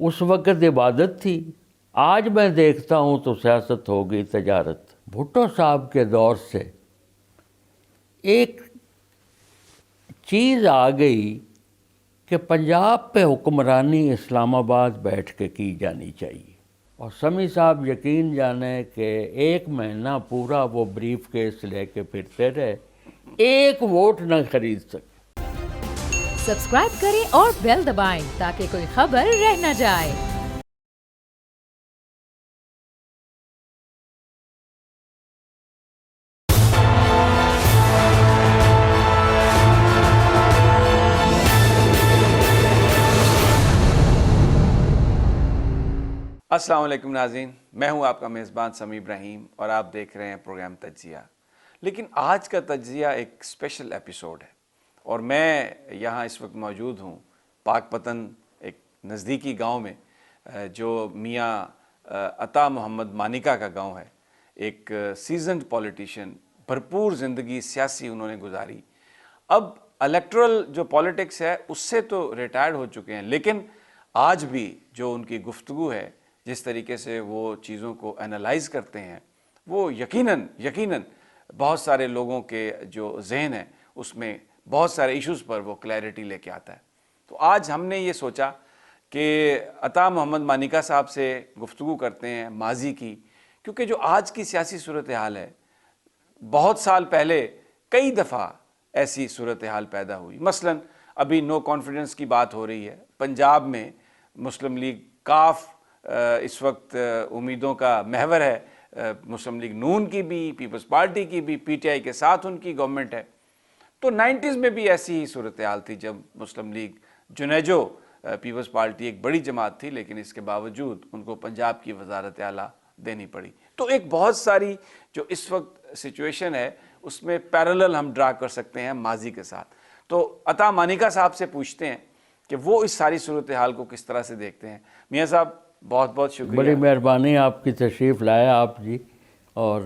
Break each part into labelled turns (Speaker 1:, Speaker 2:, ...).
Speaker 1: اس وقت عبادت تھی، آج میں دیکھتا ہوں تو سیاست ہو گئی تجارت۔ بھٹو صاحب کے دور سے ایک چیز آ گئی کہ پنجاب پہ حکمرانی اسلام آباد بیٹھ کے کی جانی چاہیے، اور سمیع صاحب یقین جانیں کہ 1 مہینہ پورا وہ بریف کیس لے کے پھرتے رہے، ایک ووٹ نہ خرید سکے۔
Speaker 2: سبسکرائب کریں اور بیل دبائیں تاکہ کوئی خبر رہ نہ جائے۔
Speaker 3: السلام علیکم ناظرین، میں ہوں آپ کا میزبان سمیع ابراہیم اور آپ دیکھ رہے ہیں پروگرام تجزیہ۔ لیکن آج کا تجزیہ ایک اسپیشل ایپیسوڈ ہے، اور میں یہاں اس وقت موجود ہوں پاک پتن ایک نزدیکی گاؤں میں، جو میاں عطا محمد مانیکا کا گاؤں ہے۔ ایک سیزنڈ پولیٹیشین، بھرپور زندگی سیاسی انہوں نے گزاری۔ اب الیکٹرل جو پولیٹکس ہے اس سے تو ریٹائرڈ ہو چکے ہیں، لیکن آج بھی جو ان کی گفتگو ہے، جس طریقے سے وہ چیزوں کو انالائز کرتے ہیں، وہ یقیناً بہت سارے لوگوں کے جو ذہن ہے اس میں بہت سارے ایشوز پر وہ کلیئرٹی لے کے آتا ہے۔ تو آج ہم نے یہ سوچا کہ عطا محمد مانیکا صاحب سے گفتگو کرتے ہیں ماضی کی، کیونکہ جو آج کی سیاسی صورتحال ہے، بہت سال پہلے کئی دفعہ ایسی صورتحال پیدا ہوئی۔ مثلا ابھی نو کانفیڈنس کی بات ہو رہی ہے پنجاب میں، مسلم لیگ کاف اس وقت امیدوں کا محور ہے، مسلم لیگ نون کی بھی، پیپلز پارٹی کی بھی، پی ٹی آئی کے ساتھ ان کی گورنمنٹ ہے۔ تو 90s میں بھی ایسی ہی صورتحال تھی جب مسلم لیگ جنیجو پیپلز پارٹی ایک بڑی جماعت تھی، لیکن اس کے باوجود ان کو پنجاب کی وزارت اعلیٰ دینی پڑی۔ تو ایک بہت ساری جو اس وقت سچویشن ہے اس میں پیرالل ہم ڈرا کر سکتے ہیں ماضی کے ساتھ۔ تو عطا مانیکا صاحب سے پوچھتے ہیں کہ وہ اس ساری صورتحال کو کس طرح سے دیکھتے ہیں۔ میاں صاحب بہت بہت شکریہ،
Speaker 1: بڑی مہربانی آپ کی تشریف لائے آپ جی۔ اور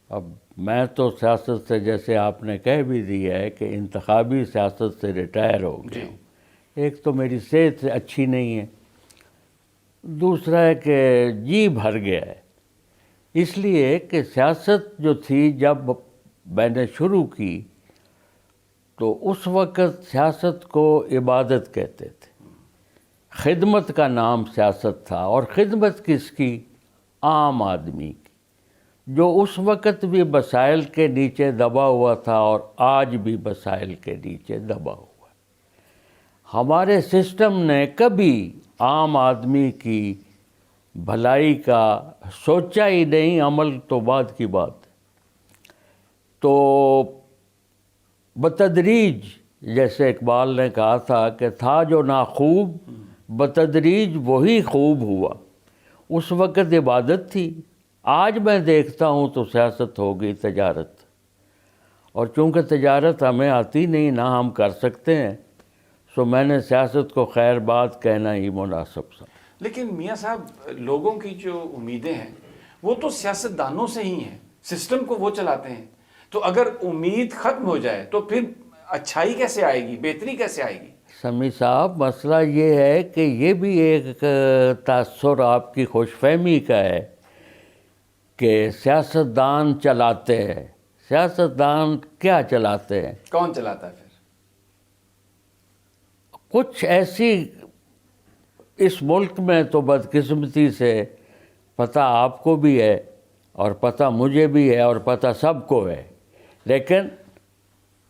Speaker 1: اب میں تو سیاست سے، جیسے آپ نے کہہ بھی دیا ہے کہ انتخابی سیاست سے ریٹائر ہو گیا ہوں۔ ایک تو میری صحت اچھی نہیں ہے، دوسرا ہے کہ جی بھر گیا ہے، اس لیے کہ سیاست جو تھی جب میں نے شروع کی تو اس وقت سیاست کو عبادت کہتے تھے، خدمت کا نام سیاست تھا، اور خدمت کس کی؟ عام آدمی کی، جو اس وقت بھی وسائل کے نیچے دبا ہوا تھا اور آج بھی وسائل کے نیچے دبا ہوا ہے۔ ہمارے سسٹم نے کبھی عام آدمی کی بھلائی کا سوچا ہی نہیں، عمل تو بعد کی بات ہے۔ تو بتدریج، جیسے اقبال نے کہا تھا کہ تھا جو ناخوب بتدریج وہی خوب ہوا، اس وقت عبادت تھی، آج میں دیکھتا ہوں تو سیاست ہو گئی تجارت۔ اور چونکہ تجارت ہمیں آتی نہیں، نہ ہم کر سکتے ہیں، سو میں نے سیاست کو خیر بات کہنا ہی مناسب سمجھا۔
Speaker 3: لیکن میاں صاحب لوگوں کی جو امیدیں ہیں وہ تو سیاست دانوں سے ہی ہیں، سسٹم کو وہ چلاتے ہیں۔ تو اگر امید ختم ہو جائے تو پھر اچھائی کیسے آئے گی، بہتری کیسے آئے گی؟
Speaker 1: سمیع صاحب، مسئلہ یہ ہے کہ یہ بھی ایک تاثر آپ کی خوش فہمی کا ہے کہ سیاستدان چلاتے ہیں۔ سیاستدان کیا چلاتے ہیں؟
Speaker 3: کون چلاتا ہے پھر؟
Speaker 1: کچھ ایسی اس ملک میں تو بدقسمتی سے پتہ آپ کو بھی ہے اور پتہ مجھے بھی ہے اور پتہ سب کو ہے، لیکن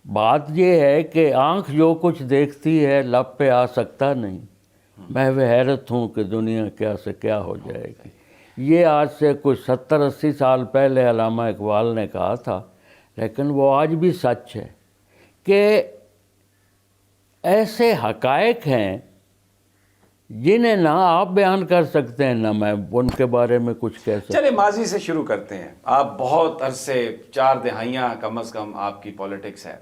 Speaker 1: بات یہ ہے کہ آنکھ جو کچھ دیکھتی ہے لب پہ آ سکتا نہیں۔ محو حیرت ہوں کہ دنیا کیا سے کیا ہو جائے گی۔ یہ آج سے کچھ 70-80 سال پہلے علامہ اقبال نے کہا تھا، لیکن وہ آج بھی سچ ہے کہ ایسے حقائق ہیں جنہیں نہ آپ بیان کر سکتے ہیں، نہ میں ان کے بارے میں کچھ کہہ سکتا ہوں۔
Speaker 3: چلے ماضی سے شروع کرتے ہیں۔ آپ بہت عرصے، 4 دہائیاں کم از کم آپ کی پولیٹکس ہے۔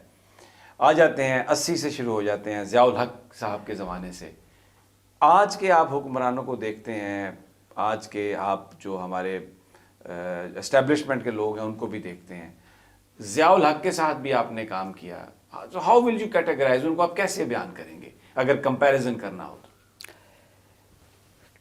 Speaker 3: آ جاتے ہیں 80 سے شروع ہو جاتے ہیں، ضیاء الحق صاحب کے زمانے سے۔ آج کے آپ حکمرانوں کو دیکھتے ہیں، آج کے آپ جو ہمارے اسٹیبلشمنٹ کے لوگ ہیں ان کو بھی دیکھتے ہیں۔ ضیاء الحق کے ساتھ بھی آپ نے کام کیا، ہاؤ ول یو کیٹیگرائز، ان کو آپ کیسے بیان کریں گے اگر کمپیریزن کرنا ہو تو؟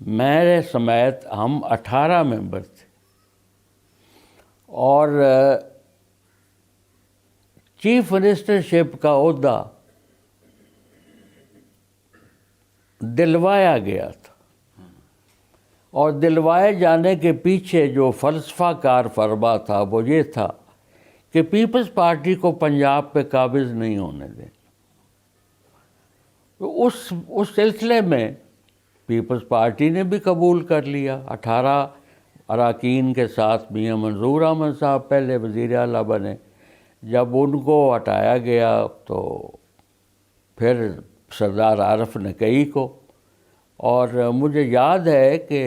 Speaker 1: میرے سمیت ہم 18 ممبر تھے، اور چیف منسٹرشپ کا عہدہ دلوایا گیا تھا، اور دلوائے جانے کے پیچھے جو فلسفہ کار فرما تھا وہ یہ تھا کہ پیپلز پارٹی کو پنجاب پہ قابض نہیں ہونے دیں۔ تو اس سلسلے میں پیپلز پارٹی نے بھی قبول کر لیا، 18 اراکین کے ساتھ میاں منظور احمد صاحب پہلے وزیر اعلیٰ بنے۔ جب ان کو ہٹایا گیا تو پھر سردار عارف نقی کو، اور مجھے یاد ہے کہ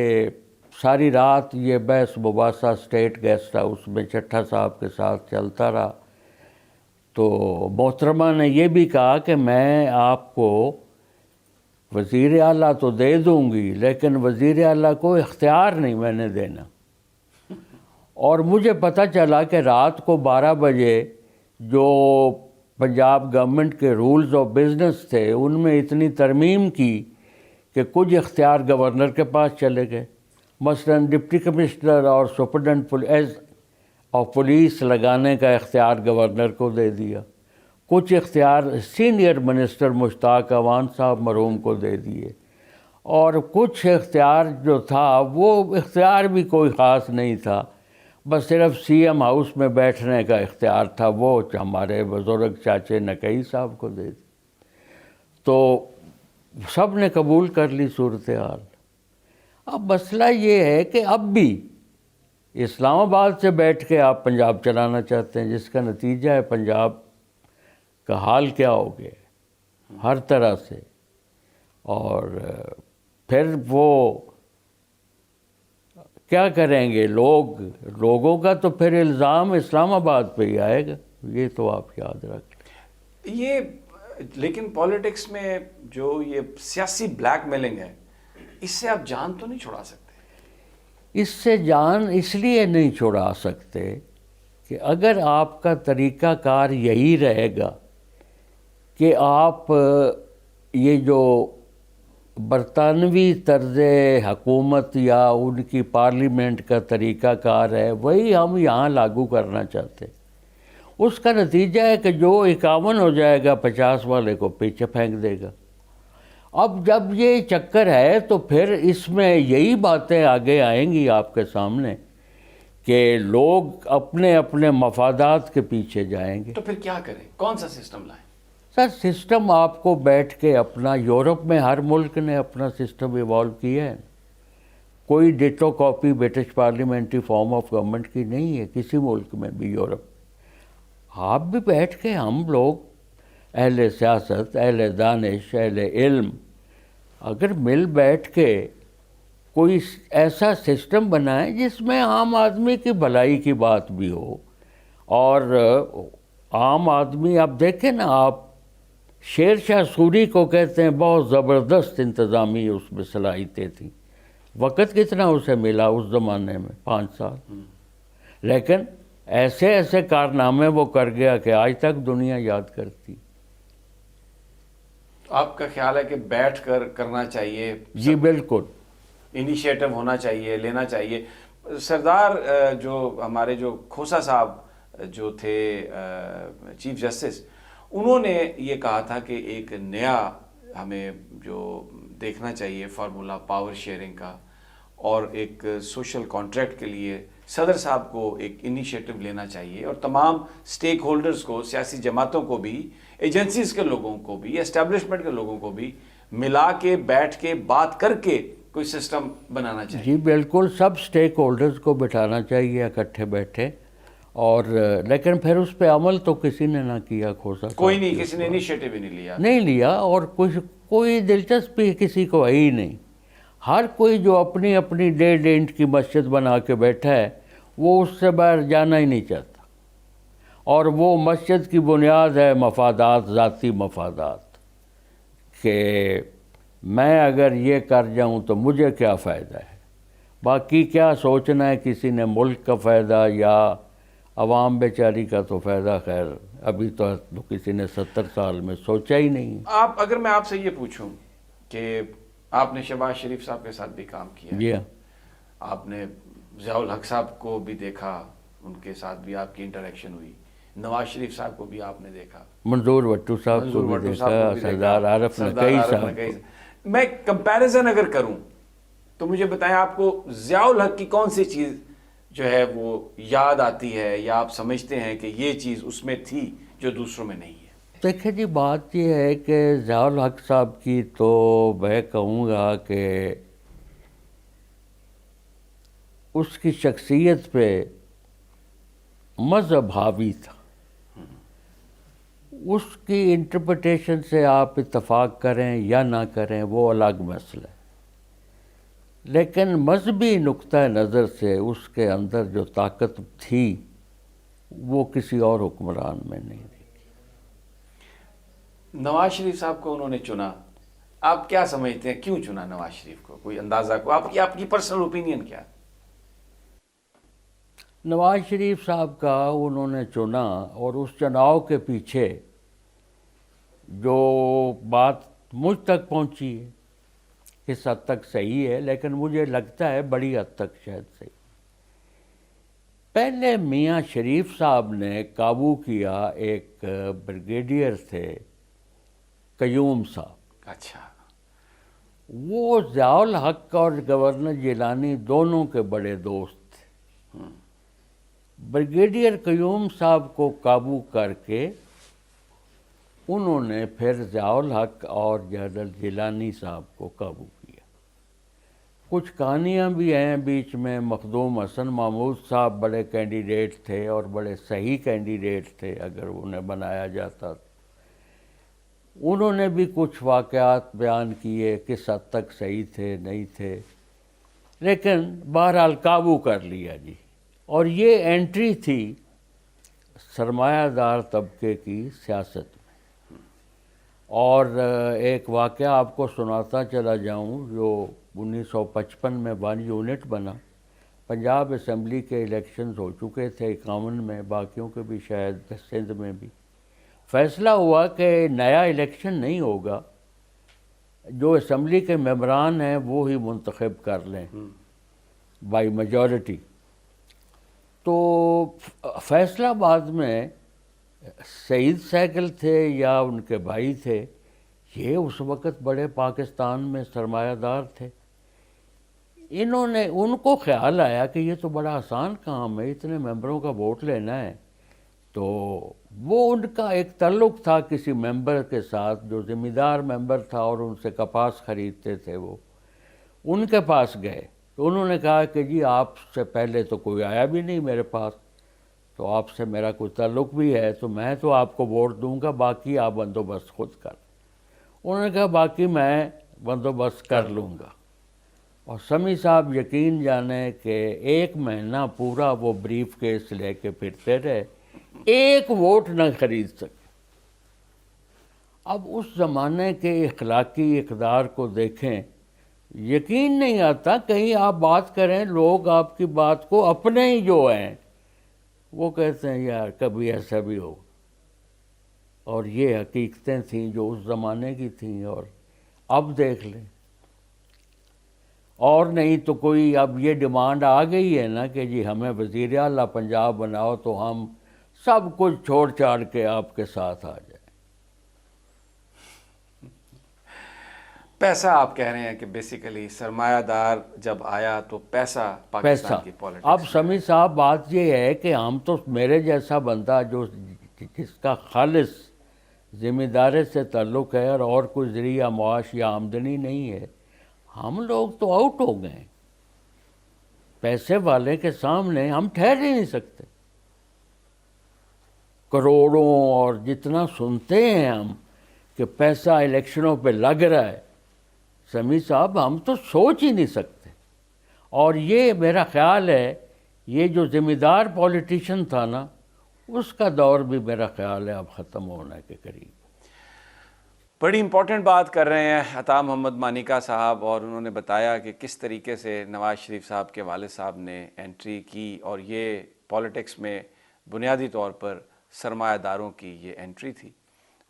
Speaker 1: ساری رات یہ بحث مباحثہ اسٹیٹ گیسٹ ہاؤس میں چٹھا صاحب کے ساتھ چلتا رہا، تو محترمہ نے یہ بھی کہا کہ میں آپ کو وزیر اعلیٰ تو دے دوں گی، لیکن وزیر اعلیٰ کو اختیار نہیں میں نے دینا۔ اور مجھے پتہ چلا کہ رات کو 12 بجے جو پنجاب گورنمنٹ کے رولز آف بزنس تھے ان میں اتنی ترمیم کی کہ کچھ اختیار گورنر کے پاس چلے گئے، مثلاً ڈپٹی کمشنر اور سپرنٹینڈنٹ آف پولیس لگانے کا اختیار گورنر کو دے دیا، کچھ اختیار سینئر منسٹر مشتاق اعوان صاحب مرحوم کو دے دیے، اور کچھ اختیار جو تھا وہ اختیار بھی کوئی خاص نہیں تھا، بس صرف سی ایم ہاؤس میں بیٹھنے کا اختیار تھا، وہ ہمارے بزرگ چاچے نقی صاحب کو دے دی۔ تو سب نے قبول کر لی صورتحال۔ اب مسئلہ یہ ہے کہ اب بھی اسلام آباد سے بیٹھ کے آپ پنجاب چلانا چاہتے ہیں، جس کا نتیجہ ہے پنجاب کا حال کیا ہو گیا ہر طرح سے، اور پھر وہ کیا کریں گے لوگوں کا تو پھر الزام اسلام آباد پہ ہی آئے گا، یہ تو آپ یاد رکھیں۔
Speaker 3: یہ لیکن پالیٹکس میں جو یہ سیاسی بلیک میلنگ ہے، اس سے آپ جان تو نہیں چھڑا سکتے؟
Speaker 1: اس سے جان اس لیے نہیں چھڑا سکتے کہ اگر آپ کا طریقہ کار یہی رہے گا کہ آپ یہ جو برطانوی طرز حکومت یا ان کی پارلیمنٹ کا طریقہ کار ہے وہی ہم یہاں لاگو کرنا چاہتے، اس کا نتیجہ ہے کہ جو 51 ہو جائے گا 50 والے کو پیچھے پھینک دے گا۔ اب جب یہ چکر ہے تو پھر اس میں یہی باتیں آگے آئیں گی آپ کے سامنے کہ لوگ اپنے اپنے مفادات کے پیچھے جائیں گے۔
Speaker 3: تو پھر کیا کریں؟ کون سا سسٹم لائیں؟
Speaker 1: سر سسٹم آپ کو بیٹھ کے اپنا، یورپ میں ہر ملک نے اپنا سسٹم ایوالو کیا ہے، کوئی ditto copy British parliamentary form of government کی نہیں ہے کسی ملک میں بھی یورپ۔ آپ بھی بیٹھ کے ہم لوگ اہل سیاست، اہل دانش، اہل علم اگر مل بیٹھ کے کوئی ایسا سسٹم بنائیں جس میں عام آدمی کی بھلائی کی بات بھی ہو، اور عام آدمی، آپ دیکھیں نا، آپ شیر شاہ سوری کو کہتے ہیں بہت زبردست انتظامی اس میں صلاحیتیں تھیں، وقت کتنا اسے ملا اس زمانے میں؟ 5 سال، لیکن ایسے ایسے کارنامے وہ کر گیا کہ آج تک دنیا یاد کرتی۔
Speaker 3: آپ کا خیال ہے کہ بیٹھ کر کرنا چاہیے؟
Speaker 1: جی بالکل،
Speaker 3: انیشیٹو ہونا چاہیے، لینا چاہیے۔ سردار جو ہمارے جو کھوسا صاحب جو تھے چیف جسٹس، انہوں نے یہ کہا تھا کہ ایک نیا ہمیں جو دیکھنا چاہیے فارمولا پاور شیئرنگ کا، اور ایک سوشل کانٹریکٹ کے لیے صدر صاحب کو ایک انیشیٹو لینا چاہیے، اور تمام سٹیک ہولڈرز کو، سیاسی جماعتوں کو بھی، ایجنسیز کے لوگوں کو بھی، اسٹیبلشمنٹ کے لوگوں کو بھی ملا کے بیٹھ کے بات کر کے کوئی سسٹم بنانا چاہیے۔
Speaker 1: جی بالکل، سب سٹیک ہولڈرز کو بٹھانا چاہیے اکٹھے بیٹھے، اور لیکن پھر اس پہ عمل تو کسی نے نہ کیا، کھوسا
Speaker 3: کوئی نہیں، کسی نے انیشیٹو ہی نہیں لیا،
Speaker 1: اور کوئی دلچسپی کسی کو ہے ہی نہیں۔ ہر کوئی جو اپنی اپنی ڈیڑھ اینٹ کی مسجد بنا کے بیٹھا ہے وہ اس سے باہر جانا ہی نہیں چاہتا، اور وہ مسجد کی بنیاد ہے مفادات، ذاتی مفادات، کہ میں اگر یہ کر جاؤں تو مجھے کیا فائدہ ہے، باقی کیا سوچنا ہے کسی نے ملک کا فائدہ یا عوام بیچاری کا تو فائدہ، خیر ابھی تو کسی نے 70 سال میں سوچا ہی نہیں۔
Speaker 3: اگر میں آپ سے یہ پوچھوں کہ آپ نے شہباز شریف صاحب کے ساتھ بھی کام کیا،
Speaker 1: جی ہاں،
Speaker 3: آپ نے ضیاء الحق صاحب کو بھی دیکھا، ان کے ساتھ بھی آپ کی انٹریکشن ہوئی، نواز شریف صاحب کو بھی آپ نے دیکھا،
Speaker 1: منظور بھٹو صاحب کو
Speaker 3: منظور
Speaker 1: بھی
Speaker 3: بھٹو
Speaker 1: دیکھا،
Speaker 3: صاحب کو بھی
Speaker 1: سردار
Speaker 3: دیکھا،
Speaker 1: عارف
Speaker 3: سردار
Speaker 1: نقوی
Speaker 3: عارف
Speaker 1: صاحب
Speaker 3: نقوی
Speaker 1: کو۔
Speaker 3: میں کمپیریزن اگر کروں تو مجھے بتائیں آپ کو ضیاء الحق کی کون سی چیز جو ہے وہ یاد آتی ہے یا آپ سمجھتے ہیں کہ یہ چیز اس میں تھی جو دوسروں میں نہیں ہے؟
Speaker 1: دیکھیں جی، بات یہ ہے کہ ضیاء الحق صاحب کی تو میں کہوں گا کہ اس کی شخصیت پہ مذہب حاوی تھا۔ اس کی انٹرپریٹیشن سے آپ اتفاق کریں یا نہ کریں وہ الگ مسئلہ ہے، لیکن مذہبی نقطہ نظر سے اس کے اندر جو طاقت تھی وہ کسی اور حکمران میں نہیں تھی۔
Speaker 3: نواز شریف صاحب کو انہوں نے چنا، آپ کیا سمجھتے ہیں کیوں چنا نواز شریف کو؟ کوئی اندازہ کو آپ کی پرسنل اوپینین کیا ہے؟
Speaker 1: نواز شریف صاحب کا انہوں نے چنا، اور اس چناؤ کے پیچھے جو بات مجھ تک پہنچی ہے کس حد تک صحیح ہے، لیکن مجھے لگتا ہے بڑی حد تک شاید صحیح۔ پہلے میاں شریف صاحب نے قابو کیا ایک بریگیڈیئر تھے قیوم صاحب،
Speaker 3: اچھا،
Speaker 1: وہ ضیاء الحق اور گورنر جیلانی دونوں کے بڑے دوست تھے۔ بریگیڈیئر قیوم صاحب کو قابو کر کے انہوں نے پھر ضیاء الحق اور جنرل جیلانی صاحب کو قابو کیا۔ کچھ کہانیاں بھی ہیں بیچ میں، مخدوم حسن محمود صاحب بڑے کینڈیڈیٹ تھے اور بڑے صحیح کینڈیڈیٹ تھے، اگر انہیں بنایا جاتا تو انہوں نے بھی کچھ واقعات بیان کیے، کس حد تک صحیح تھے نہیں تھے، لیکن بہرحال قابو کر لیا جی۔ اور یہ انٹری تھی سرمایہ دار طبقے کی سیاست میں۔ اور ایک واقعہ آپ کو سناتا چلا جاؤں، جو 1955 میں 1 یونٹ بنا، پنجاب اسمبلی کے الیکشنز ہو چکے تھے 51 میں، باقیوں کے بھی شاید سندھ میں بھی۔ فیصلہ ہوا کہ نیا الیکشن نہیں ہوگا، جو اسمبلی کے ممبران ہیں وہ ہی منتخب کر لیں بائی میجورٹی۔ تو فیصلہ آباد میں سعید سیکل تھے یا ان کے بھائی تھے، یہ اس وقت بڑے پاکستان میں سرمایہ دار تھے۔ ان کو خیال آیا کہ یہ تو بڑا آسان کام ہے، اتنے ممبروں کا ووٹ لینا ہے۔ تو وہ ان کا ایک تعلق تھا کسی ممبر کے ساتھ جو ذمہ دار ممبر تھا اور ان سے کپاس خریدتے تھے، وہ ان کے پاس گئے تو انہوں نے کہا کہ جی آپ سے پہلے تو کوئی آیا بھی نہیں میرے پاس، تو آپ سے میرا کوئی تعلق بھی ہے تو میں تو آپ کو ووٹ دوں گا، باقی آپ بندوبست خود کر۔ انہوں نے کہا باقی میں بندوبست کر لوں گا۔ اور سمیع صاحب یقین جانیں کہ 1 مہینہ پورا وہ بریف کیس لے کے پھرتے رہے، ایک ووٹ نہ خرید سکے۔ اب اس زمانے کے اخلاقی اقدار کو دیکھیں، یقین نہیں آتا، کہیں آپ بات کریں لوگ آپ کی بات کو اپنے ہی جو ہیں وہ کہتے ہیں یار کبھی ایسا بھی ہو۔ اور یہ حقیقتیں تھیں جو اس زمانے کی تھیں، اور اب دیکھ لیں۔ اور نہیں تو کوئی اب یہ ڈیمانڈ آ گئی ہے نا کہ جی ہمیں وزیر اعلیٰ پنجاب بناؤ تو ہم سب کچھ چھوڑ چھاڑ کے آپ کے ساتھ آ جائیں۔
Speaker 3: پیسہ آپ کہہ رہے ہیں کہ بیسیکلی سرمایہ دار جب آیا تو پیسہ پاکستان کی پالیٹکس۔
Speaker 1: اب سمیع صاحب بات یہ ہے کہ ہم تو، میرے جیسا بندہ جس کا خالص ذمہ داری سے تعلق ہے اور کوئی ذریعہ معاش یا آمدنی نہیں ہے، ہم لوگ تو آؤٹ ہو گئے۔ پیسے والے کے سامنے ہم ٹھہر ہی نہیں سکتے۔ کروڑوں اور جتنا سنتے ہیں ہم کہ پیسہ الیکشنوں پہ لگ رہا ہے، سمیع صاحب ہم تو سوچ ہی نہیں سکتے۔ اور یہ میرا خیال ہے یہ جو ذمہ دار پولیٹیشین تھا نا، اس کا دور بھی میرا خیال ہے اب ختم ہونے کے قریب۔
Speaker 3: بڑی امپورٹنٹ بات کر رہے ہیں عطا محمد مانیکا صاحب، اور انہوں نے بتایا کہ کس طریقے سے نواز شریف صاحب کے والد صاحب نے انٹری کی، اور یہ پالیٹکس میں بنیادی طور پر سرمایہ داروں کی یہ انٹری تھی۔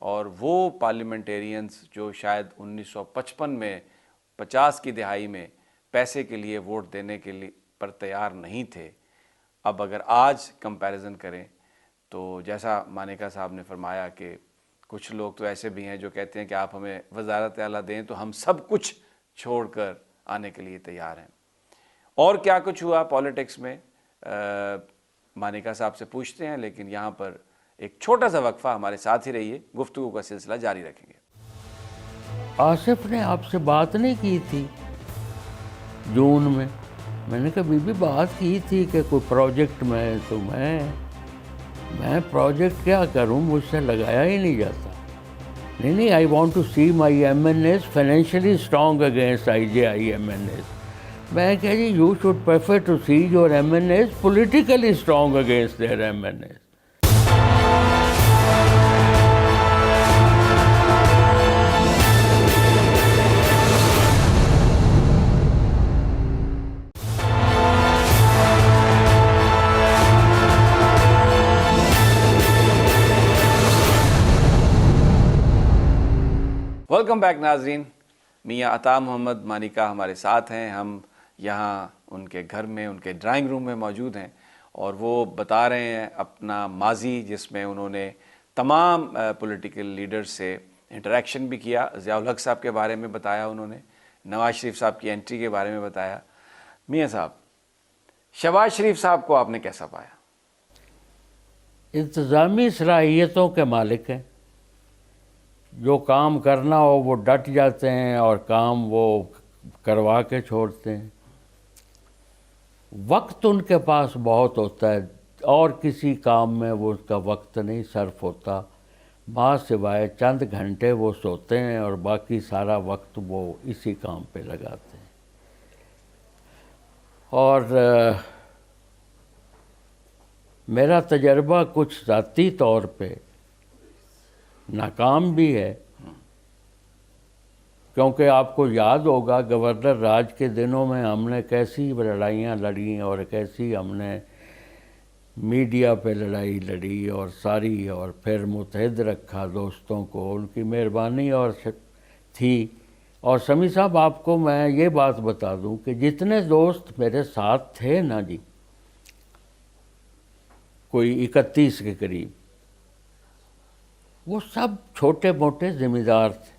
Speaker 3: اور وہ پارلیمنٹیرینز جو شاید 1955 میں 50 کی دہائی میں پیسے کے لیے ووٹ دینے کے لیے پر تیار نہیں تھے، اب اگر آج کمپیریزن کریں تو جیسا مانیکا صاحب نے فرمایا کہ کچھ لوگ تو ایسے بھی ہیں جو کہتے ہیں کہ آپ ہمیں وزارت اعلیٰ دیں تو ہم سب کچھ چھوڑ کر آنے کے لیے تیار ہیں. اور کیا کچھ ہوا پالیٹکس میں مانیکا صاحب سے پوچھتے ہیں، لیکن یہاں پر ایک چھوٹا سا وقفہ، ہمارے ساتھ ہی رہیے، گفتگو کا سلسلہ جاری رکھیں گے.
Speaker 1: آصف نے آپ سے بات نہیں کی تھی جون میں نے کہا بی بی بات کی تھی کہ کوئی پروجیکٹ میں، تو میں پروجیکٹ کیا کروں، مجھ سے لگایا ہی نہیں جاتا. نہیں I want to see my M N As financially strong against I J I M N As. میں کہا جی you should prefer to see your M N As politically strong against their M N As.
Speaker 3: Welcome back ناظرین. میاں عطا محمد مانیکا ہمارے ساتھ ہیں. ہم یہاں ان کے گھر میں، ان کے ڈرائنگ روم میں موجود ہیں، اور وہ بتا رہے ہیں اپنا ماضی، جس میں انہوں نے تمام پولیٹیکل لیڈر سے انٹریکشن بھی کیا. ضیاء الحق صاحب کے بارے میں بتایا انہوں نے، نواز شریف صاحب کی انٹری کے بارے میں بتایا. میاں صاحب، شہباز شریف صاحب کو آپ نے کیسا پایا؟
Speaker 1: انتظامی صلاحیتوں کے مالک ہیں، جو کام کرنا ہو وہ ڈٹ جاتے ہیں اور کام وہ کروا کے چھوڑتے ہیں. وقت ان کے پاس بہت ہوتا ہے، اور کسی کام میں وہ اس کا وقت نہیں صرف ہوتا، ماں سوائے چند گھنٹے وہ سوتے ہیں اور باقی سارا وقت وہ اسی کام پہ لگاتے ہیں. اور میرا تجربہ کچھ ذاتی طور پہ ناکام بھی ہے، کیونکہ آپ کو یاد ہوگا گورنر راج کے دنوں میں ہم نے کیسی لڑائیاں لڑیں، اور کیسی ہم نے میڈیا پہ لڑائی لڑی اور ساری، اور پھر متحد رکھا دوستوں کو، ان کی مہربانی اور تھی. اور سمیع صاحب، آپ کو میں یہ بات بتا دوں کہ جتنے دوست میرے ساتھ تھے نا جی، کوئی 31 کے قریب، وہ سب چھوٹے موٹے ذمہ دار تھے.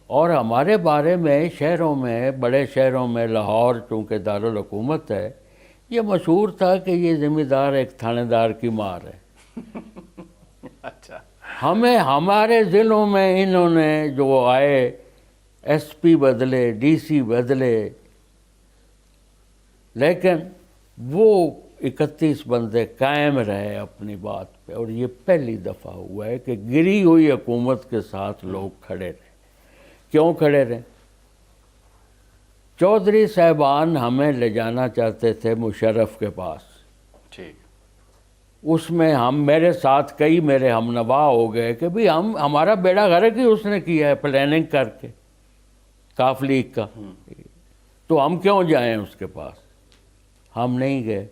Speaker 1: اور ہمارے بارے میں شہروں میں، بڑے شہروں میں، لاہور چونکہ دارالحکومت ہے، یہ مشہور تھا کہ یہ ذمہ دار ایک تھانے دار کی مار ہے.
Speaker 3: اچھا.
Speaker 1: ہمارے ضلعوں میں انہوں نے جو آئے، ایس پی بدلے، ڈی سی بدلے، لیکن وہ 31 بندے قائم رہے اپنی بات پہ. اور یہ پہلی دفعہ ہوا ہے کہ گری ہوئی حکومت کے ساتھ لوگ کھڑے رہے. کیوں کھڑے رہے؟ چودھری صاحبان ہمیں لے جانا چاہتے تھے مشرف کے پاس.
Speaker 3: ٹھیک.
Speaker 1: اس میں میرے ساتھ کئی میرے ہم نوا ہو گئے کہ بھی ہمارا بیڑا غرق ہی اس نے کیا ہے پلاننگ کر کے کاف لیگ کا، تو ہم کیوں جائیں اس کے پاس؟ ہم نہیں گئے.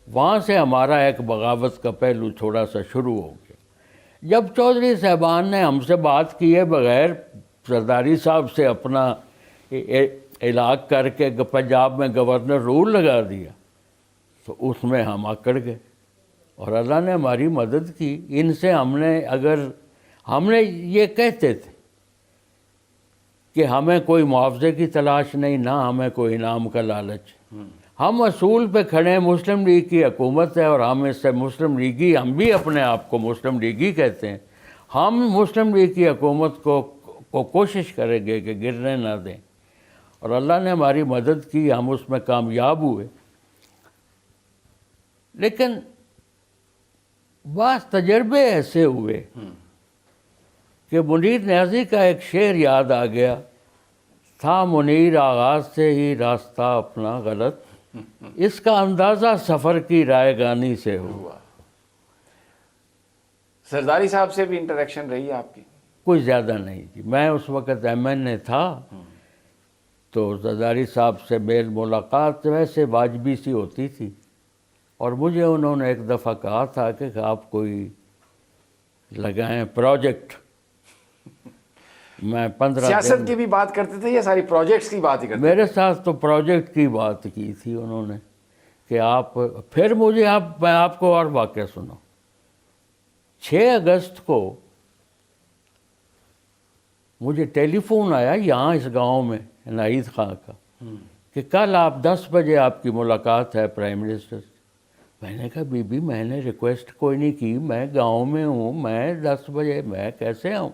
Speaker 1: وہاں سے ہمارا ایک بغاوت کا پہلو تھوڑا سا شروع ہو گیا. جب چودھری صاحبان نے ہم سے بات کی ہے بغیر زرداری صاحب سے اپنا علاق کر کے پنجاب میں گورنر رول لگا دیا، تو اس میں ہم اکڑ گئے، اور اللہ نے ہماری مدد کی. ان سے ہم نے یہ کہتے تھے کہ ہمیں کوئی معاوضے کی تلاش نہیں، نہ ہمیں کوئی انعام کا لالچ. ہم اصول پہ کھڑے ہیں، مسلم لیگ کی حکومت ہے اور ہم اس سے مسلم لیگی، ہم بھی اپنے آپ کو مسلم لیگی کہتے ہیں. ہم مسلم لیگ کی حکومت کو کوشش کریں گے کہ گرنے نہ دیں، اور اللہ نے ہماری مدد کی، ہم اس میں کامیاب ہوئے. لیکن بعض تجربے ایسے ہوئے کہ منیر نیازی کا ایک شعر یاد آ گیا، تھا منیر آغاز سے ہی راستہ اپنا غلط، اس کا اندازہ سفر کی رائے گانی سے ہوا.
Speaker 3: زرداری صاحب سے بھی انٹریکشن رہی ہے آپ کی؟
Speaker 1: کوئی زیادہ نہیں جی. میں اس وقت ایم این اے تھا، تو زرداری صاحب سے میری ملاقات ویسے واجبی سی ہوتی تھی، اور مجھے انہوں نے ایک دفعہ کہا تھا کہ آپ کوئی لگائیں پروجیکٹ. میں 15
Speaker 3: سیاست کی بھی بات کرتے تھے یا ساری پروجیکٹس کی بات ہی کرتے
Speaker 1: میرے ساتھ تو پروجیکٹ کی بات کی تھی انہوں نے کہ آپ پھر مجھے میں آپ کو اور واقعہ سناؤں. 6 اگست کو مجھے ٹیلی فون آیا یہاں اس گاؤں میں ناہید خان کا کہ کل آپ 10 بجے آپ کی ملاقات ہے پرائم منسٹر سے. میں نے کہا بی بی میں نے ریکویسٹ کوئی نہیں کی, میں گاؤں میں ہوں, میں 10 بجے میں کیسے آؤں؟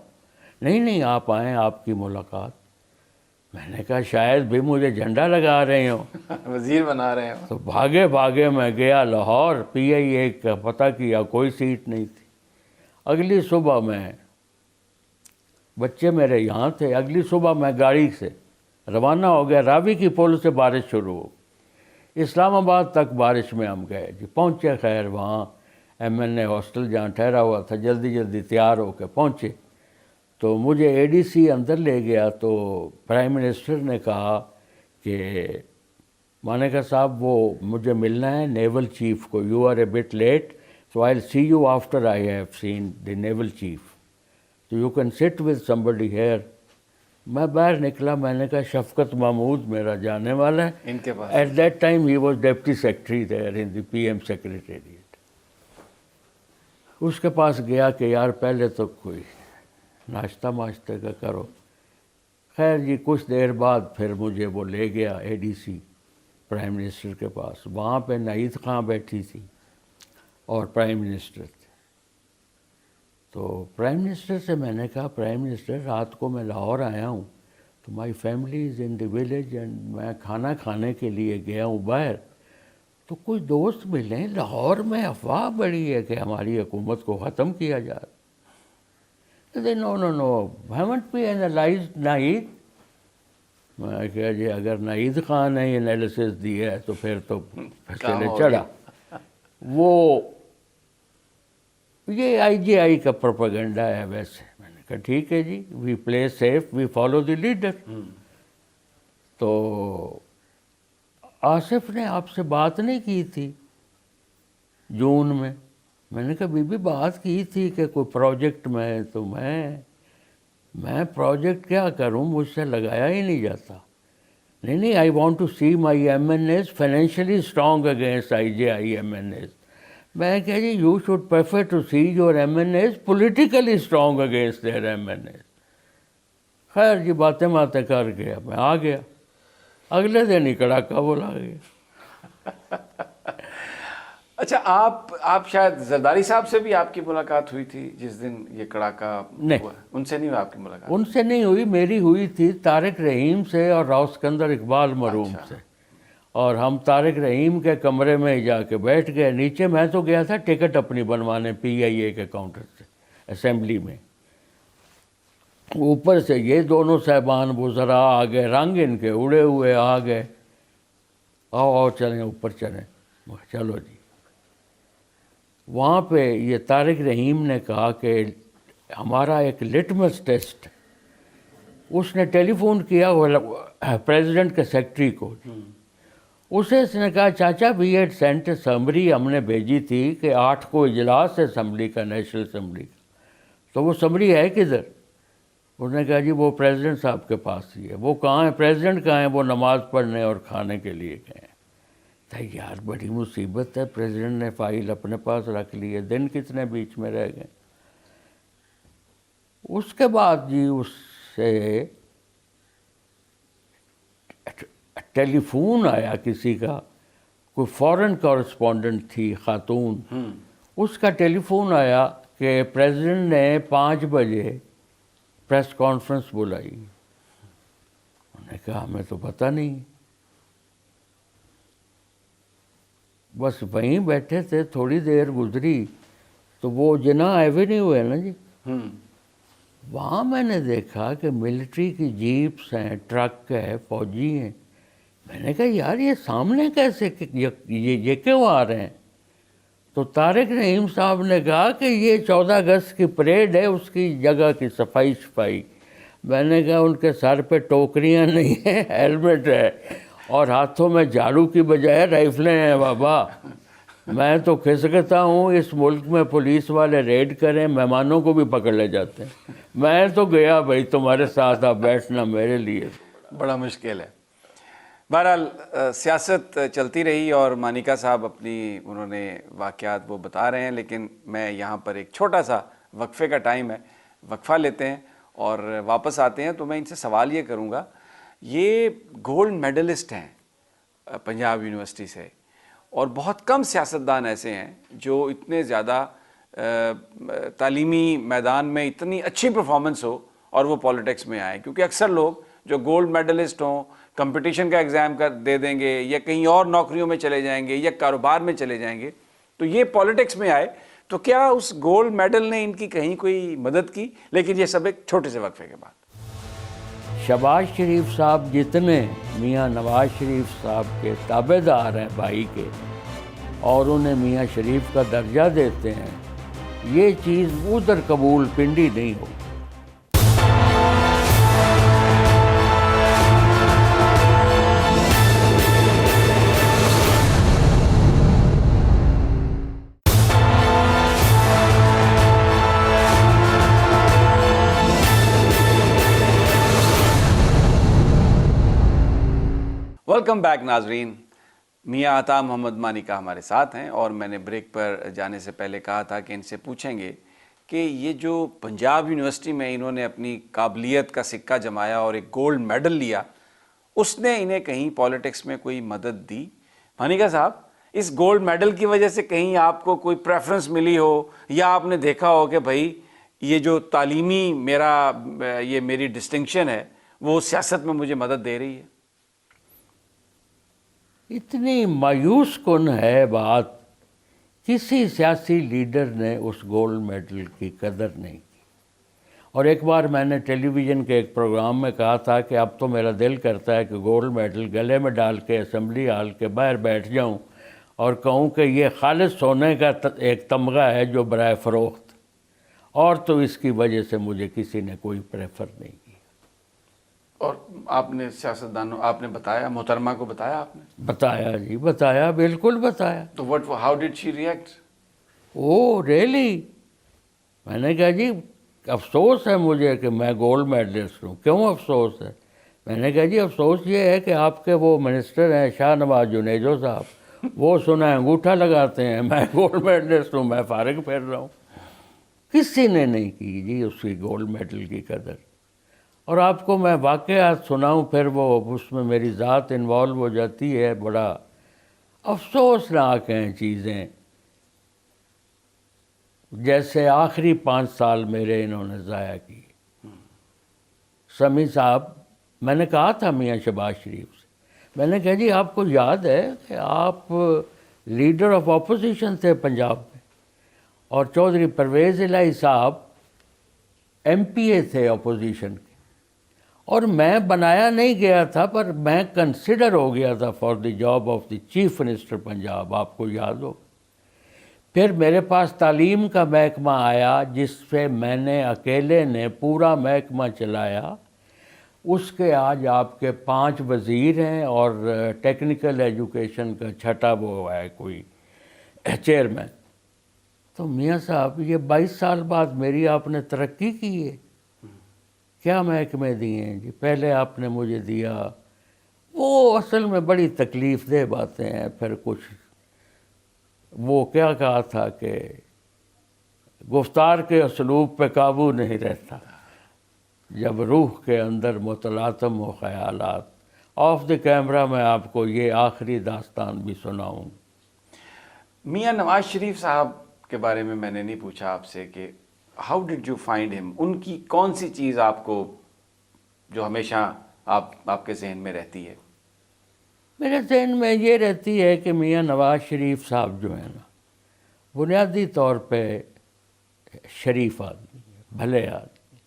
Speaker 1: نہیں آپ آئیں, آپ کی ملاقات. میں نے کہا شاید بھی مجھے جھنڈا لگا رہے ہوں,
Speaker 3: وزیر بنا رہے ہیں.
Speaker 1: تو بھاگے میں گیا لاہور, PIA کا پتہ کیا, کوئی سیٹ نہیں تھی. اگلی صبح میں, بچے میرے یہاں تھے, اگلی صبح میں گاڑی سے روانہ ہو گیا. راوی کی پل سے بارش شروع ہو, اسلام آباد تک بارش میں ہم گئے جی. پہنچے خیر وہاں MNA ہاسٹل جہاں ٹھہرا ہوا تھا, جلدی تیار ہو کے پہنچے. تو مجھے ADC اندر لے گیا تو پرائم منسٹر نے کہا کہ میں نے کہا صاحب وہ مجھے ملنا ہے نیول چیف کو, you are a bit late so I will see you after I have seen the naval chief, تو you can sit with somebody here. میں باہر نکلا, میں نے کہا شفقت محمود میرا جانے والا ہے
Speaker 3: ان کے پاس.
Speaker 1: At that time he was deputy secretary there in the PM secretariat. اس کے پاس گیا کہ یار پہلے تو کوئی ناشتہ کا کرو. خیر جی کچھ دیر بعد پھر مجھے وہ لے گیا ADC پرائم منسٹر کے پاس. وہاں پہ ناہید خان بیٹھی تھی اور پرائم منسٹر تھے. تو پرائم منسٹر سے میں نے کہا پرائم منسٹر رات کو میں لاہور آیا ہوں تو my family is in the village and میں کھانا کھانے کے لیے گیا ہوں باہر, تو کچھ دوست ملیں, لاہور میں افواہ بڑی ہے کہ ہماری حکومت کو ختم کیا جا رہا. نو haven't we analyzed ناہید. میں کہا جی اگر ناہید خان نے انالیسس دی ہے تو پھر تو چلے چڑھا. وہ یہ IGI کا پروپیگنڈا ہے ویسے. میں نے کہا ٹھیک ہے جی, we play safe, we follow the leader. تو آصف نے آپ سے بات نہیں کی تھی جون میں؟ میں نے کہا بی بی بات کی تھی کہ کوئی پروجیکٹ میں, تو میں پروجیکٹ کیا کروں, مجھ سے لگایا ہی نہیں جاتا. نہیں I want to see my MNAs financially strong against IGI MNAs. میں کہا جی you should prefer to see your MNAs politically strong against their MNAs. خیر جی باتیں کر گیا, میں آ گیا. اگلے دن ہی کڑاکا بولا گیا.
Speaker 3: اچھا آپ شاید زرداری صاحب سے بھی آپ کی ملاقات ہوئی تھی جس دن یہ کڑاکا ہوا؟ ان سے نہیں ہوئی آپ کی ملاقات؟
Speaker 1: ان سے نہیں ہوئی, میری ہوئی تھی طارق رحیم سے اور راؤ سکندر اقبال مرحوم سے. اور ہم طارق رحیم کے کمرے میں جا کے بیٹھ گئے. نیچے میں تو گیا تھا ٹکٹ اپنی بنوانے PIA کے کاؤنٹر سے اسمبلی میں. اوپر سے یہ دونوں صاحبان وزراء آ گئے, رنگ ان کے اڑے ہوئے آ گئے, آؤ چلیں اوپر چلیں. چلو جی. وہاں پہ یہ طارق رحیم نے کہا کہ ہمارا ایک لٹمس ٹیسٹ, اس نے ٹیلی فون کیا پریزیڈنٹ کے سیکرٹری کو. اسے اس نے کہا چاچا we had sent a summary, ہم نے بھیجی تھی کہ 8 کو اجلاس ہے اسمبلی کا, نیشنل اسمبلی کا, تو وہ سمری ہے کدھر؟ اس نے کہا جی وہ پریزیڈنٹ صاحب کے پاس ہی ہے. وہ کہاں ہے پریزیڈنٹ کہاں ہے؟ وہ نماز پڑھنے اور کھانے کے لیے گئے. یار بڑی مصیبت ہے, پریزیڈنٹ نے فائل اپنے پاس رکھ لی ہے, دن کتنے بیچ میں رہ گئے. اس کے بعد جی اس سے ٹیلی فون آیا کسی کا, کوئی فورن کورسپونڈنٹ تھی خاتون, اس کا ٹیلی فون آیا کہ پریزیڈنٹ نے 5 بجے پریس کانفرنس بلائی. انہوں نے کہا ہمیں تو پتہ نہیں. بس وہیں بیٹھے تھے, تھوڑی دیر گزری تو وہ جناح ایوینیو ہے نا جی, وہاں میں نے دیکھا کہ ملٹری کی جیپس ہیں, ٹرک ہے, فوجی ہیں. میں نے کہا یار یہ سامنے کیسے, یہ کیوں آ رہے ہیں؟ تو طارق رحیم صاحب نے کہا کہ یہ 14 اگست کی پریڈ ہے, اس کی جگہ کی صفائی. میں نے کہا ان کے سر پہ ٹوکریاں نہیں ہیں, ہیلمٹ ہے, اور ہاتھوں میں جھاڑو کی بجائے رائفلیں ہیں بابا. میں تو کھسکتا ہوں اس ملک میں پولیس والے ریڈ کریں مہمانوں کو بھی پکڑ لے جاتے ہیں. میں تو گیا بھائی تمہارے ساتھ اب بیٹھنا میرے لیے
Speaker 3: بڑا مشکل ہے. بہرحال سیاست چلتی رہی اور مانیکا صاحب اپنی انہوں نے واقعات وہ بتا رہے ہیں، لیکن میں یہاں پر ایک چھوٹا سا وقفے کا ٹائم ہے، وقفہ لیتے ہیں اور واپس آتے ہیں. تو میں ان سے سوال یہ کروں گا، یہ گولڈ میڈلسٹ ہیں پنجاب یونیورسٹی سے، اور بہت کم سیاستدان ایسے ہیں جو اتنے زیادہ تعلیمی میدان میں اتنی اچھی پرفارمنس ہو اور وہ پولیٹکس میں آئے، کیونکہ اکثر لوگ جو گولڈ میڈلسٹ ہوں کمپٹیشن کا ایگزام دے دیں گے یا کہیں اور نوکریوں میں چلے جائیں گے یا کاروبار میں چلے جائیں گے، تو یہ پولیٹکس میں آئے. تو کیا اس گولڈ میڈل نے ان کی کہیں کوئی مدد کی؟ لیکن یہ سب ایک چھوٹے سے وقفے کے بعد.
Speaker 1: شہباز شریف صاحب جتنے میاں نواز شریف صاحب کے تابع دار ہیں بھائی کے، اور انہیں میاں شریف کا درجہ دیتے ہیں، یہ چیز ادھر قبول پنڈی نہیں ہو.
Speaker 3: ویلکم بیک ناظرین. میاں عطا محمد مانیکا ہمارے ساتھ ہیں، اور میں نے بریک پر جانے سے پہلے کہا تھا کہ ان سے پوچھیں گے کہ یہ جو پنجاب یونیورسٹی میں انہوں نے اپنی قابلیت کا سکہ جمایا اور ایک گولڈ میڈل لیا، اس نے انہیں کہیں پولیٹکس میں کوئی مدد دی؟ مانیکا صاحب، اس گولڈ میڈل کی وجہ سے کہیں آپ کو کوئی پریفرنس ملی ہو، یا آپ نے دیکھا ہو کہ بھائی یہ جو تعلیمی یہ میری ڈسٹنکشن ہے وہ سیاست میں مجھے مدد دے رہی ہے؟
Speaker 1: اتنی مایوس کن ہے بات، کسی سیاسی لیڈر نے اس گولڈ میڈل کی قدر نہیں کی. اور ایک بار میں نے ٹیلی ویژن کے ایک پروگرام میں کہا تھا کہ اب تو میرا دل کرتا ہے کہ گولڈ میڈل گلے میں ڈال کے اسمبلی ہال کے باہر بیٹھ جاؤں اور کہوں کہ یہ خالص سونے کا ایک تمغہ ہے جو برائے فروخت، اور تو اس کی وجہ سے مجھے کسی نے کوئی پریفر نہیں کی.
Speaker 3: اور آپ نے سیاستدانوں، آپ نے بتایا، محترمہ کو بتایا آپ نے؟
Speaker 1: بتایا جی، بتایا، بالکل بتایا.
Speaker 3: تو how did she react?
Speaker 1: O really? میں نے کہا جی افسوس ہے مجھے کہ میں گولڈ میڈلسٹ ہوں. کیوں افسوس ہے؟ میں نے کہا جی افسوس یہ ہے کہ آپ کے وہ منسٹر ہیں شاہ نواز جنیجو صاحب، وہ سنا ہے انگوٹھا لگاتے ہیں، میں گولڈ میڈلسٹ ہوں، میں فارغ پھر رہا ہوں. کسی نے نہیں کی جی اس کی گولڈ میڈل کی قدر. اور آپ کو میں واقعات سناؤں پھر وہ اس میں میری ذات انوالو ہو جاتی ہے. بڑا افسوسناک ہیں چیزیں، جیسے آخری 5 سال میرے انہوں نے ضائع کی. سمیع صاحب، میں نے کہا تھا میاں شہباز شریف سے، میں نے کہا جی آپ کو یاد ہے کہ آپ لیڈر آف اپوزیشن تھے پنجاب میں، اور چودھری پرویز الہی صاحب ایم پی اے تھے اپوزیشن کے، اور میں بنایا نہیں گیا تھا پر میں کنسیڈر ہو گیا تھا for the job of the chief minister Punjab, آپ کو یاد ہو. پھر میرے پاس تعلیم کا محکمہ آیا جس پہ میں نے اکیلے نے پورا محکمہ چلایا. اس کے آج آپ کے 5 وزیر ہیں اور ٹیکنیکل ایجوکیشن کا 6واں وہ ہے کوئی چیئرمین. تو میاں صاحب یہ 22 سال بعد میری آپ نے ترقی کی ہے. کیا محکمے دیے ہیں جی؟ پہلے آپ نے مجھے دیا، وہ اصل میں بڑی تکلیف دہ باتیں ہیں. پھر کچھ وہ کیا کہا تھا کہ گفتار کے اسلوب پہ قابو نہیں رہتا جب روح کے اندر متلاطم ہو خیالات. آف دی کیمرہ میں آپ کو یہ آخری داستان بھی سناؤں.
Speaker 3: میاں نواز شریف صاحب کے بارے میں نے نہیں پوچھا آپ سے کہ ہاؤ ڈڈ یو فائنڈ ہم، ان کی کون سی چیز آپ کو جو ہمیشہ آپ کے ذہن میں رہتی ہے؟
Speaker 1: میرے ذہن میں یہ رہتی ہے کہ میاں نواز شریف صاحب جو ہیں نا، بنیادی طور پہ شریف آدمی، بھلے آدمی.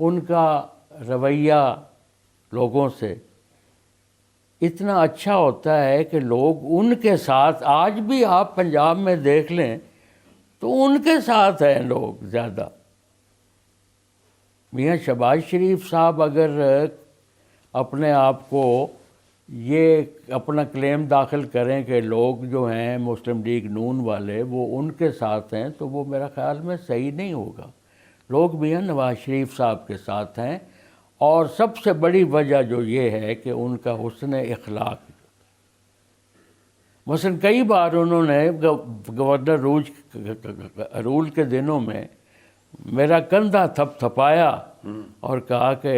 Speaker 1: ان کا رویہ لوگوں سے اتنا اچھا ہوتا ہے کہ لوگ ان کے ساتھ، آج بھی آپ پنجاب میں دیکھ لیں تو ان کے ساتھ ہیں لوگ زیادہ. میاں شہباز شریف صاحب اگر اپنے آپ کو یہ اپنا کلیم داخل کریں کہ لوگ جو ہیں مسلم لیگ نون والے وہ ان کے ساتھ ہیں، تو وہ میرا خیال میں صحیح نہیں ہوگا۔ لوگ میاں نواز شریف صاحب کے ساتھ ہیں، اور سب سے بڑی وجہ جو یہ ہے کہ ان کا حسن اخلاق۔ مثلا کئی بار انہوں نے گورنر رول کے دنوں میں میرا کندھا تھپ تھپایا اور کہا کہ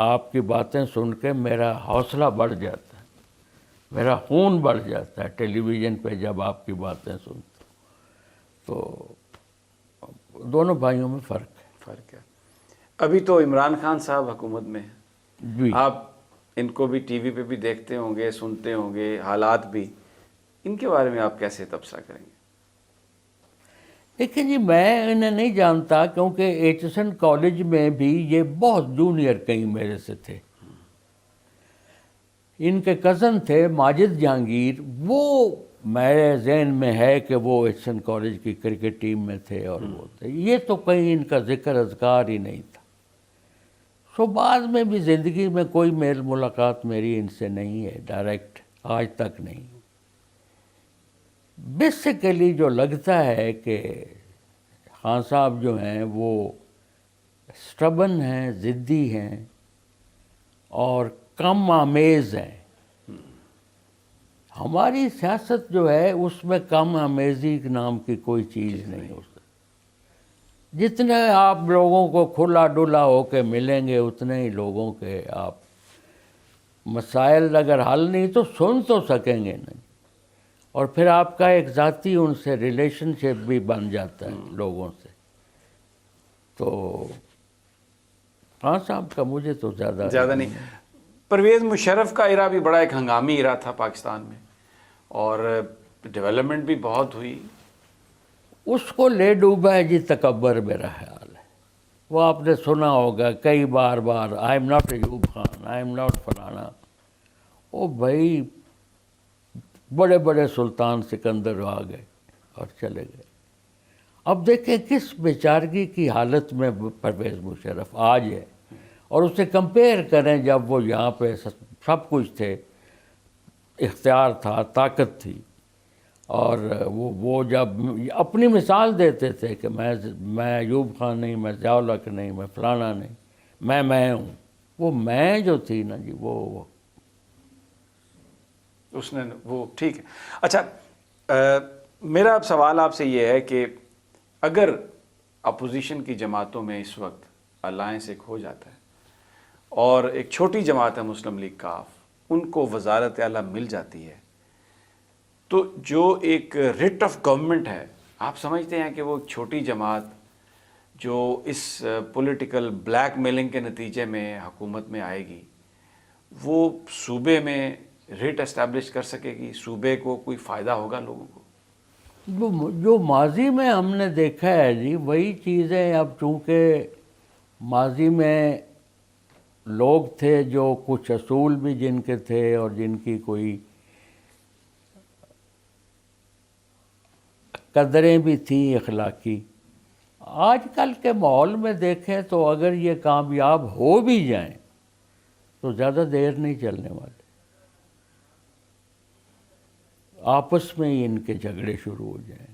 Speaker 1: آپ کی باتیں سن کے میرا حوصلہ بڑھ جاتا ہے، میرا خون بڑھ جاتا ہے ٹیلی ویژن پہ جب آپ کی باتیں سنتا ہوں۔ تو دونوں بھائیوں میں فرق ہے۔
Speaker 3: ابھی تو عمران خان صاحب حکومت میں ہیں،
Speaker 1: جی،
Speaker 3: آپ ان کو بھی ٹی وی پہ بھی دیکھتے ہوں گے، سنتے ہوں گے، حالات بھی، ان کے بارے میں آپ کیسے تبصرہ کریں گے؟
Speaker 1: دیکھیں جی، میں انہیں نہیں جانتا، کیونکہ ایچسن کالج میں بھی یہ بہت جونیئر کہیں میرے سے تھے۔ ان کے کزن تھے ماجد جہانگیر، وہ میرے ذہن میں ہے کہ وہ ایچسن کالج کی کرکٹ ٹیم میں تھے، اور وہ تھے، یہ تو کہیں ان کا ذکر اذکار ہی نہیں تھا۔ سو بعد میں بھی زندگی میں کوئی میل ملاقات میری ان سے نہیں ہے ڈائریکٹ، آج تک نہیں۔ بیسیکلی جو لگتا ہے کہ خان صاحب جو ہیں وہ سٹبن ہیں، ضدی ہیں، اور کم آمیز ہیں۔ ہماری سیاست جو ہے اس میں کم آمیزی نام کی کوئی چیز نہیں ہو سکتی۔ جتنے آپ لوگوں کو کھلا ڈلا ہو کے ملیں گے، اتنے ہی لوگوں کے آپ مسائل اگر حل نہیں تو سن تو سکیں گے نہیں، اور پھر آپ کا ایک ذاتی ان سے ریلیشن شپ بھی بن جاتا ہے لوگوں سے۔ تو خان صاحب کا مجھے تو زیادہ
Speaker 3: نہیں۔ پرویز مشرف کا ایرا بھی بڑا ایک ہنگامی ایرا تھا پاکستان میں، اور ڈیولپمنٹ بھی بہت ہوئی۔
Speaker 1: اس کو لے ڈوبا ہے جی تکبر، میرا خیال ہے۔ وہ آپ نے سنا ہوگا کئی بار I'm not Ayub Khan, I'm not فلانا۔ او بھائی، بڑے بڑے سلطان سکندر آ گئے اور چلے گئے۔ اب دیکھیں کس بیچارگی کی حالت میں پرویز مشرف آج ہے، اور اسے کمپیئر کریں جب وہ یہاں پہ سب کچھ تھے، اختیار تھا، طاقت تھی، اور وہ جب اپنی مثال دیتے تھے کہ میں ایوب خان نہیں، میں ضیاء الحق نہیں، میں فلانا نہیں، میں ہوں۔ وہ میں جو تھی نا جی، وہ
Speaker 3: اس نے وہ ٹھیک ہے۔ اچھا، میرا اب سوال آپ سے یہ ہے کہ اگر اپوزیشن کی جماعتوں میں اس وقت الائنس ایک ہو جاتا ہے، اور ایک چھوٹی جماعت ہے مسلم لیگ کاف، ان کو وزارت اعلیٰ مل جاتی ہے، تو جو ایک ریٹ آف گورنمنٹ ہے، آپ سمجھتے ہیں کہ وہ چھوٹی جماعت جو اس پولیٹیکل بلیک میلنگ کے نتیجے میں حکومت میں آئے گی، وہ صوبے میں ریٹ اسٹیبلش کر سکے گی؟ صوبے کو کوئی فائدہ ہوگا لوگوں کو؟
Speaker 1: جو ماضی میں ہم نے دیکھا ہے جی، وہی چیزیں اب چونکہ ماضی میں لوگ تھے جو کچھ اصول بھی جن کے تھے اور جن کی کوئی قدریں بھی تھیں اخلاقی، آج کل کے ماحول میں دیکھیں تو اگر یہ کامیاب ہو بھی جائیں تو زیادہ دیر نہیں چلنے والے، آپس میں ہی ان کے جھگڑے شروع ہو جائیں۔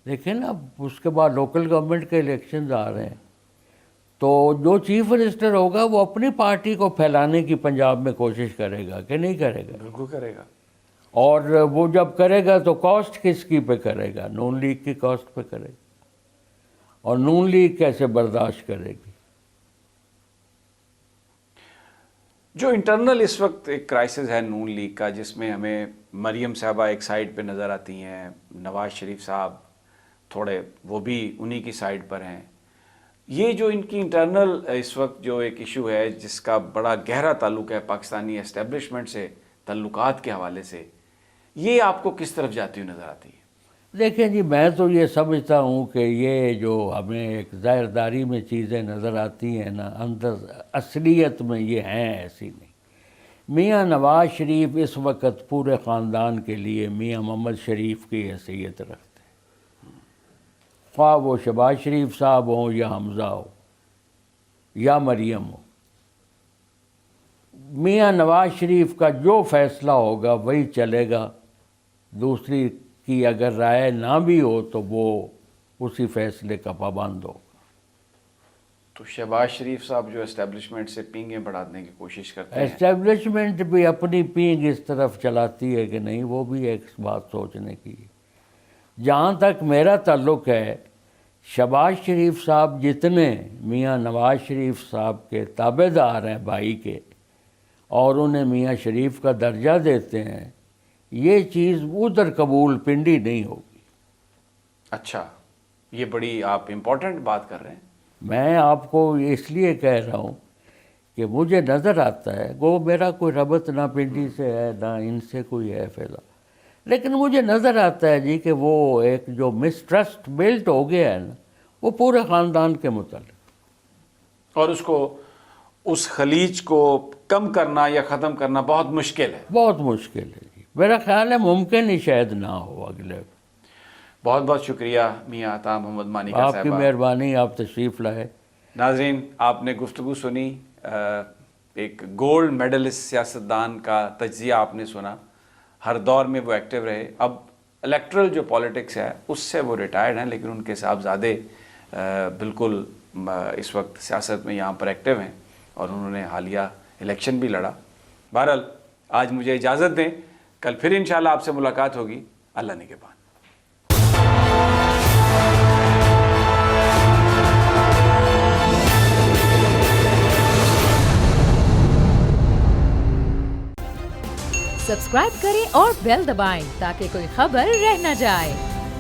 Speaker 1: دیکھیں نا، اب اس کے بعد لوکل گورنمنٹ کے الیکشنز آ رہے ہیں، تو جو چیف منسٹر ہوگا وہ اپنی پارٹی کو پھیلانے کی پنجاب میں کوشش کرے گا کہ نہیں کرے گا؟
Speaker 3: بالکل کرے گا۔
Speaker 1: اور وہ جب کرے گا تو کاسٹ کس کی پہ کرے گا؟ نون لیگ کی کاسٹ پہ کرے گا، اور نون لیگ کیسے برداشت کرے گی؟
Speaker 3: جو انٹرنل اس وقت ایک کرائسس ہے نون لیگ کا، جس میں ہمیں مریم صاحبہ ایک سائیڈ پہ نظر آتی ہیں، نواز شریف صاحب تھوڑے وہ بھی انہی کی سائیڈ پر ہیں، یہ جو ان کی انٹرنل اس وقت جو ایک ایشو ہے جس کا بڑا گہرا تعلق ہے پاکستانی اسٹیبلشمنٹ سے، تعلقات کے حوالے سے، یہ آپ کو کس طرف جاتی ہوئی نظر آتی ہے؟
Speaker 1: دیکھیں جی، میں تو یہ سمجھتا ہوں کہ یہ جو ہمیں ایک ظاہرداری میں چیزیں نظر آتی ہیں نا، اندر اصلیت میں یہ ہیں ایسی نہیں۔ میاں نواز شریف اس وقت پورے خاندان کے لیے میاں محمد شریف کی حیثیت رکھتے ہیں، خواہ وہ شہباز شریف صاحب ہوں یا حمزہ ہو یا مریم ہو، میاں نواز شریف کا جو فیصلہ ہوگا وہی چلے گا، دوسری کی اگر رائے نہ بھی ہو تو وہ اسی فیصلے کا پابند ہوگا۔
Speaker 3: تو شہباز شریف صاحب جو اسٹیبلشمنٹ سے پینگیں بڑھانے کی کوشش کرتے ہیں،
Speaker 1: اسٹیبلشمنٹ بھی اپنی پینگ اس طرف چلاتی ہے کہ نہیں، وہ بھی ایک بات سوچنے کی ہے۔ جہاں تک میرا تعلق ہے، شہباز شریف صاحب جتنے میاں نواز شریف صاحب کے تابع دار ہیں بھائی کے، اور انہیں میاں شریف کا درجہ دیتے ہیں، یہ چیز ادھر قبول پنڈی نہیں ہوگی۔
Speaker 3: اچھا، یہ بڑی آپ امپورٹنٹ بات کر رہے ہیں۔
Speaker 1: میں آپ کو اس لیے کہہ رہا ہوں کہ مجھے نظر آتا ہے، وہ میرا کوئی ربط نہ پنڈی سے ہے نہ ان سے کوئی ہے فیضا، لیکن مجھے نظر آتا ہے جی کہ وہ ایک جو مسٹرسٹ بلٹ ہو گیا ہے نا، وہ پورے خاندان کے متعلق،
Speaker 3: اور اس خلیج کو کم کرنا یا ختم کرنا بہت مشکل ہے۔
Speaker 1: بہت مشکل ہے جی، میرا خیال ہے ممکن ہی شاید نہ ہو اگلے۔
Speaker 3: بہت بہت شکریہ میاں عطا محمد مانیکا
Speaker 1: آپ کی
Speaker 3: صاحبہ۔
Speaker 1: مہربانی، آپ تشریف لائے۔
Speaker 3: ناظرین، آپ نے گفتگو سنی، ایک گولڈ میڈلسٹ سیاستدان کا تجزیہ آپ نے سنا۔ ہر دور میں وہ ایکٹیو رہے، اب الیکٹرل جو پالیٹکس ہے اس سے وہ ریٹائرڈ ہیں، لیکن ان کے صاحبزادے بالکل اس وقت سیاست میں یہاں پر ایکٹیو ہیں، اور انہوں نے حالیہ الیکشن بھی لڑا۔ بہرحال آج مجھے اجازت دیں، کل پھر انشاءاللہ آپ سے ملاقات ہوگی۔ اللہ نگہبان۔
Speaker 2: سبسکرائب کریں اور بیل دبائیں تاکہ کوئی خبر رہ نہ جائے۔